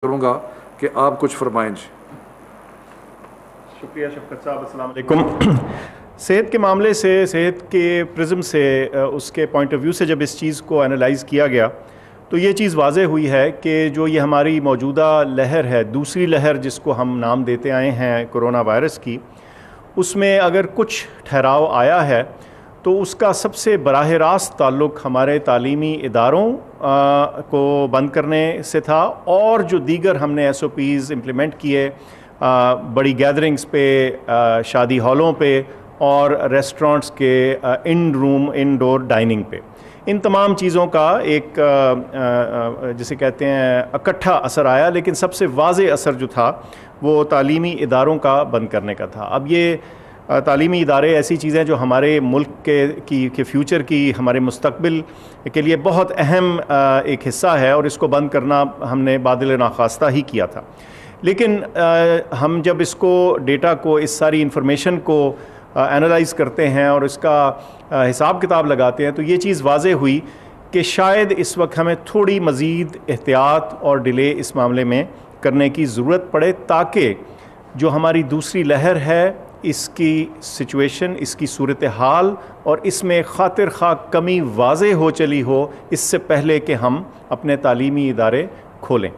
करूँगा कि आप कुछ फरमाएं जी। शुक्रिया शफ़क़त साहब, अस्सलाम वालेकुम। सेहत के मामले से, सेहत के प्रिज्म से, उसके पॉइंट ऑफ व्यू से जब इस चीज़ को एनालाइज़ किया गया तो ये चीज़ वाज़े हुई है कि जो ये हमारी मौजूदा लहर है, दूसरी लहर जिसको हम नाम देते आए हैं कोरोना वायरस की, उसमें अगर कुछ ठहराव आया है तो उसका सबसे बराह रास्त ताल्लुक़ हमारे तालीमी इदारों को बंद करने से था, और जो दीगर हमने SOPs इम्प्लीमेंट किए बड़ी गैदरिंग्स पे, शादी हॉलों पे और रेस्टोरेंट्स के इनडोर डाइनिंग पे, इन तमाम चीज़ों का एक जिसे कहते हैं इकट्ठा असर आया। लेकिन सबसे वाज़े असर जो था वो तालीमी इदारों का बंद करने का था। अब ये तालीमी इदारे ऐसी चीज़ें जो हमारे मुल्क के फ्यूचर की, हमारे मुस्तकबिल के लिए बहुत अहम एक हिस्सा है, और इसको बंद करना हमने बादिल नाख्वास्ता ही किया था। लेकिन हम जब इसको डेटा को, इस सारी इन्फॉर्मेशन को एनालाइज़ करते हैं और इसका हिसाब किताब लगाते हैं तो ये चीज़ वाज़े हुई कि शायद इस वक्त हमें थोड़ी मज़ीद एहतियात और डिले इस मामले में करने की ज़रूरत पड़े, ताकि जो हमारी दूसरी लहर है इसकी सिचुएशन, इसकी सूरत हाल और इसमें खातिर खा कमी वाज़े हो चली हो इससे पहले कि हम अपने तालीमी इदारे खोलें।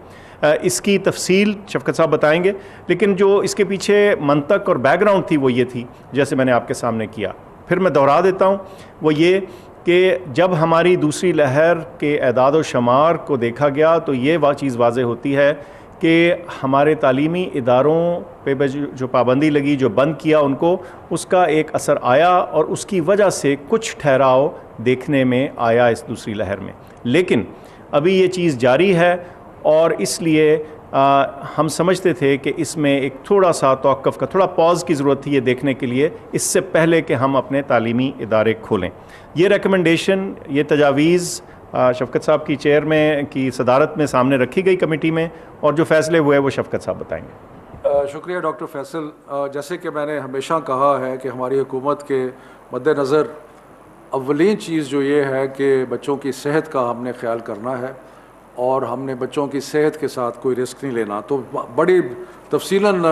इसकी तफसील शफ़क़त साहब बताएंगे, लेकिन जो इसके पीछे मंतक और बैकग्राउंड थी वो ये थी, जैसे मैंने आपके सामने किया, फिर मैं दोहरा देता हूँ, वो ये कि जब हमारी दूसरी लहर के एदाद व शुमार को देखा गया तो ये चीज़ वाज़े होती है कि हमारे तालीमी इदारों पे जो पाबंदी लगी, जो बंद किया उनको, उसका एक असर आया और उसकी वजह से कुछ ठहराव देखने में आया इस दूसरी लहर में। लेकिन अभी ये चीज़ जारी है और इसलिए हम समझते थे कि इसमें एक थोड़ा सा तवक्कुफ़ का, थोड़ा पॉज की ज़रूरत थी ये देखने के लिए, इससे पहले कि हम अपने तालीमी इदारे खोलें। ये रिकमेंडेशन, ये तजावीज़ शफ़क़त साहब की चेयर में की सदारत में सामने रखी गई कमेटी में, और जो फ़ैसले हुए वो शफ़क़त साहब बताएंगे। शुक्रिया डॉक्टर फैसल। जैसे कि मैंने हमेशा कहा है कि हमारी हुकूमत के मद्देनज़र अव्वलीन चीज़ जो ये है कि बच्चों की सेहत का हमने ख्याल करना है, और हमने बच्चों की सेहत के साथ कोई रिस्क नहीं लेना। तो बड़ी तफसीलन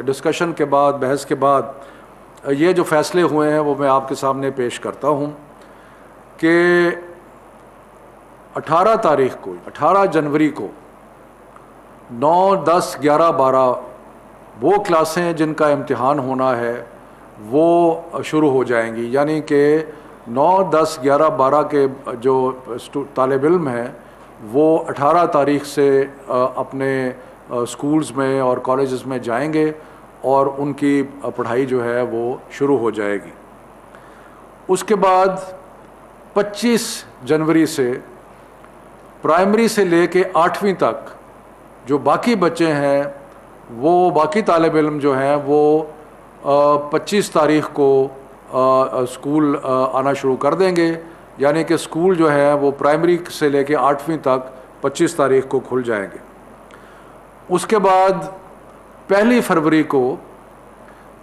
डिस्कशन के बाद, बहस के बाद ये जो फ़ैसले हुए हैं वो मैं आपके सामने पेश करता हूँ कि 18 तारीख़ को, 18 जनवरी को 9, 10, 11, 12 वो क्लासें जिनका इम्तिहान होना है वो शुरू हो जाएंगी। यानी कि 9, 10, 11, 12 के जो तालिब इल्म हैं वो 18 तारीख़ से अपने स्कूल्स में और कॉलेजेस में जाएंगे और उनकी पढ़ाई जो है वो शुरू हो जाएगी। उसके बाद 25 जनवरी से प्राइमरी से लेके 8वीं तक जो बाकी बच्चे हैं, वो बाकी तालिब इल्म जो हैं वो 25 तारीख़ को स्कूल आना शुरू कर देंगे। यानी कि स्कूल जो है वो प्राइमरी से लेके 8वीं तक 25 तारीख़ को खुल जाएंगे। उसके बाद 1 फरवरी को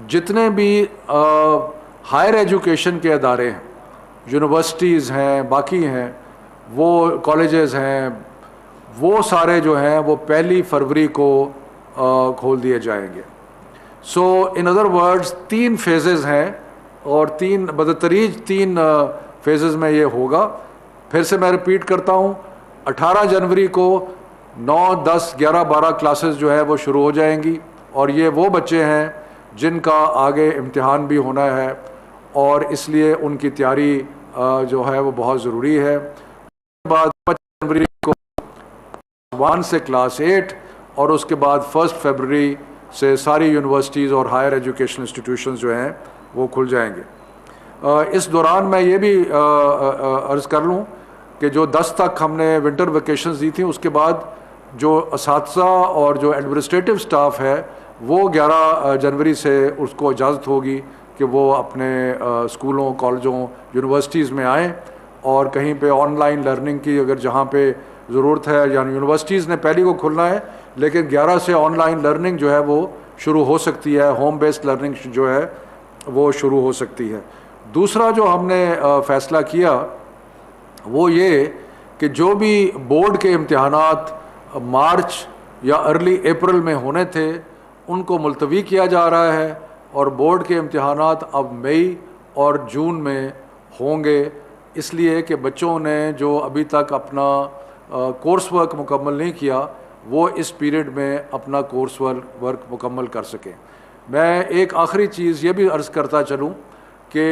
जितने भी हायर एजुकेशन के अदारे हैं, यूनिवर्सिटीज़ हैं, बाकी हैं, वो कॉलेजेस हैं, वो सारे जो हैं वो 1 फरवरी को खोल दिए जाएंगे। सो इन अदर वर्ड्स 3 फेजेज़ हैं और 3 बदतरीज 3 फेजेज़ में ये होगा। फिर से मैं रिपीट करता हूँ, 18 जनवरी को 9, 10, 11, 12 क्लासेस जो है वो शुरू हो जाएंगी, और ये वो बच्चे हैं जिनका आगे इम्तिहान भी होना है और इसलिए उनकी तैयारी जो है वो बहुत ज़रूरी है। बाद 25 जनवरी को 1 से क्लास 8, और उसके बाद 1 फरवरी से सारी यूनिवर्सिटीज़ और हायर एजुकेशन इंस्टीट्यूशंस जो हैं वो खुल जाएंगे। इस दौरान मैं ये भी अर्ज़ कर लूँ कि जो 10 तक हमने विंटर वेकेशंस दी थी, उसके बाद जो असातिज़ा और जो एडमिनिस्ट्रेटिव स्टाफ है वो 11 जनवरी से उसको इजाज़त होगी कि वो अपने स्कूलों, कॉलेजों, यूनिवर्सिटीज़ में आएँ, और कहीं पे ऑनलाइन लर्निंग की अगर जहाँ पे ज़रूरत है, यानी यूनिवर्सिटीज़ ने पहली को खुलना है, लेकिन 11 से ऑनलाइन लर्निंग जो है वो शुरू हो सकती है, होम बेस्ड लर्निंग जो है वो शुरू हो सकती है। दूसरा जो हमने फ़ैसला किया वो ये कि जो भी बोर्ड के इम्तिहानात मार्च या अर्ली अप्रैल में होने थे उनको मुलतवी किया जा रहा है और बोर्ड के इम्तिहानात अब मई और जून में होंगे, इसलिए कि बच्चों ने जो अभी तक अपना कोर्स वर्क मुकम्मल नहीं किया वो इस पीरियड में अपना कोर्स वर्क मुकम्मल कर सकें। मैं एक आखिरी चीज़ ये भी अर्ज़ करता चलूँ कि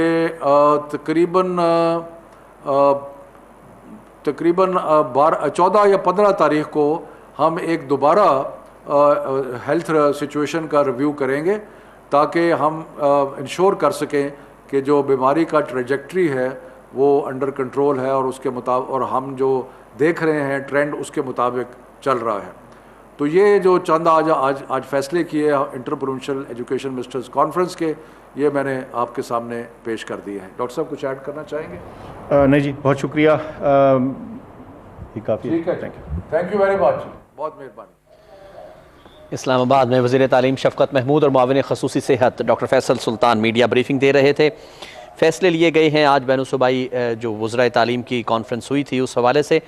तकरीबन 14 या 15 तारीख़ को हम एक दोबारा हेल्थ सिचुएशन का रिव्यू करेंगे ताकि हम इंश्योर कर सकें कि जो बीमारी का ट्रेजेक्ट्री है वो अंडर कंट्रोल है और उसके मुताबिक और हम जो देख रहे हैं ट्रेंड उसके मुताबिक चल रहा है। तो ये जो चंद आज फैसले किए inter provincial education ministers conference के, ये मैंने आपके सामने पेश कर दिए हैं। डॉक्टर साहब कुछ ऐड करना चाहेंगे? नहीं जी, बहुत शुक्रिया, ये काफ़ी ठीक है। थैंक यू वेरी मच, बहुत मेहरबानी। इस्लामाबाद में वज़ीर तालीम शफ़क़त महमूद और मुआविन ख़ुसूसी सेहत डॉक्टर फैसल सुल्तान मीडिया ब्रीफिंग दे रहे थे। फ़ैसले लिए गए हैं आज बैनुल सूबाई जो वज़राए तालीम की कॉन्फ्रेंस हुई थी उस हवाले से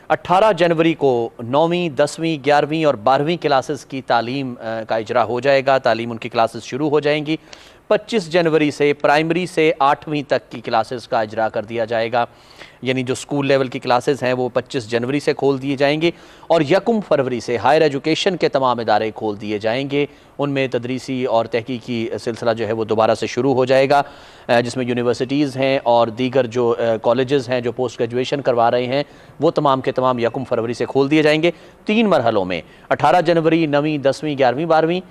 18 जनवरी को 9वीं 10वीं 11वीं और 12वीं क्लासेस की तालीम का इजरा हो जाएगा। तालीम उनकी क्लासेस शुरू हो जाएंगी। 25 जनवरी से प्राइमरी से 8वीं तक की क्लासेस का इजरा कर दिया जाएगा, यानी जो स्कूल लेवल की क्लासेस हैं वो 25 जनवरी से खोल दिए जाएंगे और 1 फरवरी से हायर एजुकेशन के तमाम इदारे खोल दिए जाएंगे। उनमें तदरीसी और तहकीकी सिलसिला जो है वो दोबारा से शुरू हो जाएगा, जिसमें यूनिवर्सिटीज़ हैं और दीगर जो कॉलेजेस हैं जो पोस्ट ग्रेजुएशन करवा रहे हैं वो तमाम के तमाम 1 फरवरी से खोल दिए जाएंगे 3 मरहलों में। 18 जनवरी 9वीं 10वीं 11वीं 12वीं,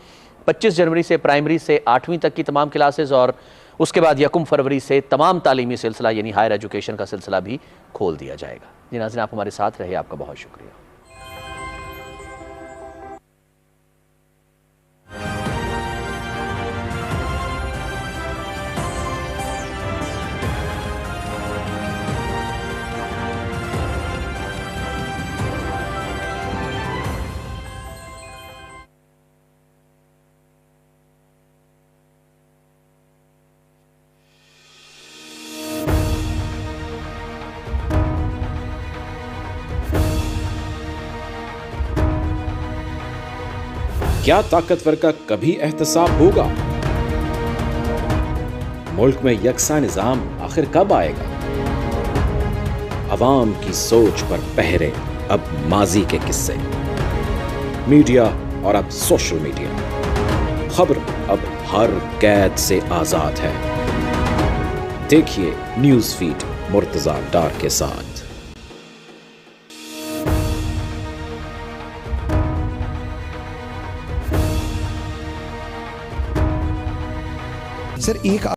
25 जनवरी से प्राइमरी से 8वीं तक की तमाम क्लासेस और उसके बाद 1 फरवरी से तमाम तालीमी सिलसिला यानी हायर एजुकेशन का सिलसिला भी खोल दिया जाएगा। जी नाज़रीन, आप हमारे साथ रहे, आपका बहुत शुक्रिया। क्या ताकतवर का कभी एहतसाब होगा? मुल्क में यकसा निजाम आखिर कब आएगा? अवाम की सोच पर पहरे अब माजी के किस्से, मीडिया और अब सोशल मीडिया। खबर अब हर कैद से आजाद है। देखिए न्यूज़ फीड मुर्तजा डार के साथ। सर एक